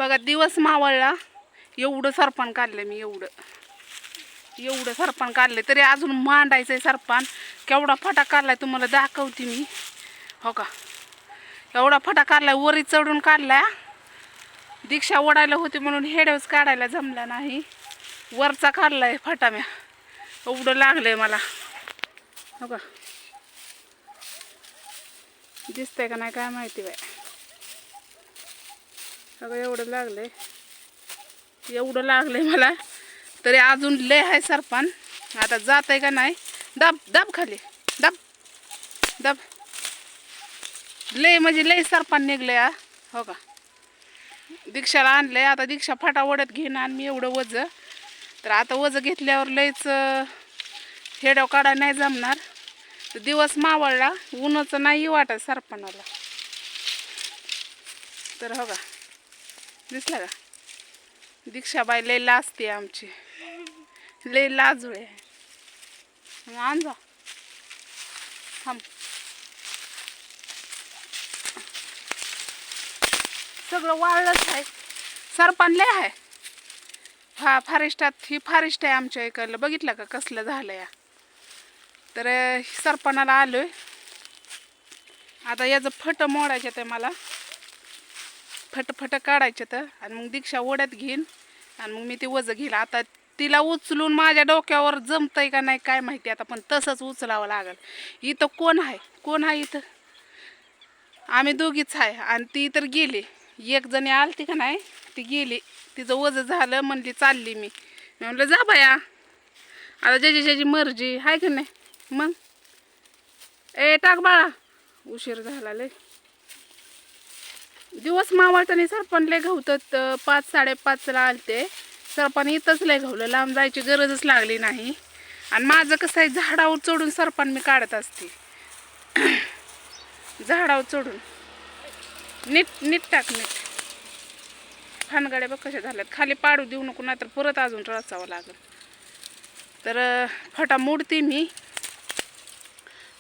बघा दिवस मावळला, एवढं सरपण काढलं मी, एवढं सरपण काढले तरी अजून मांडायचंय सरपण. केवढा फटा काढलाय तुम्हाला दाखवते मी. हो का, एवढा फटा काढलाय, वरी चढून काढलाय. दीक्षा ओढायला होती म्हणून हेडवच काढायला जमला नाही, वरचा काढलाय फटा म्या. एवढं लागलंय मला. हो का, दिसतंय का नाही काय माहिती बाय. अगं एवढं लागलंय मला, तरी अजून लय आहे सरपण. आता जात आहे का नाही. दब दब खाली, दब दब. लय म्हणजे लय सरपण निघले. हो का, दीक्षाला आणलंय. आता दीक्षा फाटा ओढत घेईन आणि मी एवढं वज. तर आता वज घेतल्यावर लयच हेडव काढायला नाही जमणार. तर दिवस मावळला, उन्हाचं नाही वाटत सरपणाला. तर हो का, दिसला का, दीक्षाबाई लय लाजते आमची, लय लाजुळे. आण जा, थांब. सगळं वाळलंच आहे, सरपण लय आहे. हा ही फॉरेस्ट आहे आमच्या इकडलं. बघितलं का कसलं झालं या. तर सरपणाला आलोय. आता याचं फट मोडायचं ते मला, फट काढायचे तर. आणि मग दीक्षा ओढ्यात घेईन आणि मग मी ते वज घेईल. आता तिला उचलून माझ्या डोक्यावर जमतंय का नाही काय माहिती आता, पण तसंच उचलावं लागल. इथं कोण आहे इथं, आम्ही दोघीच आहे. आणि ती तर गेली, एक जणी आलती का नाही, ती गेली. तिचं वज झालं म्हणली चालली मी. म्हणलं जा बाया, आता ज्याची मर्जी आहे का नाही. मग टाक बाळा, उशीर झाला लय. दिवस मावळताना सरपण लय घावतात. 5-5:30ला आलते सरपण. इथंच लय घावलं, लांब जायची गरजच लागली नाही. आणि माझं कसं आहे, झाडावर चढून सरपण मी काढत असते. झाडावर चढून नीट टाक, नीट. फानगाड्या बघ कशा झाल्यात. खाली पाडू देऊ नको, नाहीतर परत अजून रचावं लागेल. तर फटा मोडते मी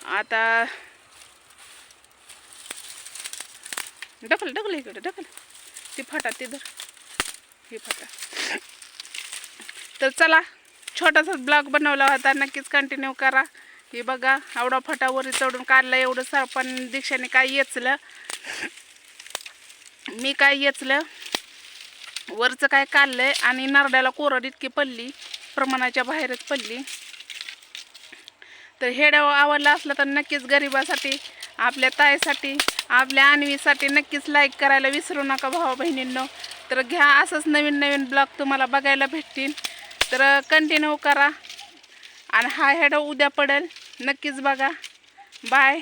आता. ढकल इकडे, ढकल ती फटा, ती धर ही फटा. तर चला, छोटासा ब्लॉग बनवला होता, नक्कीच कंटिन्यू करा. हे बघा, एवढा फटावरी चढून काढला. एवढं सरपण दीक्षाने काय येचलं, मी काय येचलं, वरचं काय काढलंय. आणि नारड्याला कोरड इतकी पडली, प्रमाणाच्या बाहेरच पडली. तर हेडव आवडला असला तर नक्कीच गरिबासाठी, आपल्या ताईसाठी, आपल्या अन्वीसाठी नक्कीच लाईक करायला विसरू नका भावा बहिणींनो. तर घ्या, असंच नवीन ब्लॉग तुम्हाला बघायला भेटतील. तर कंटिन्यू करा. आणि हा हेडव उद्या पडेल, नक्कीच बघा. बाय.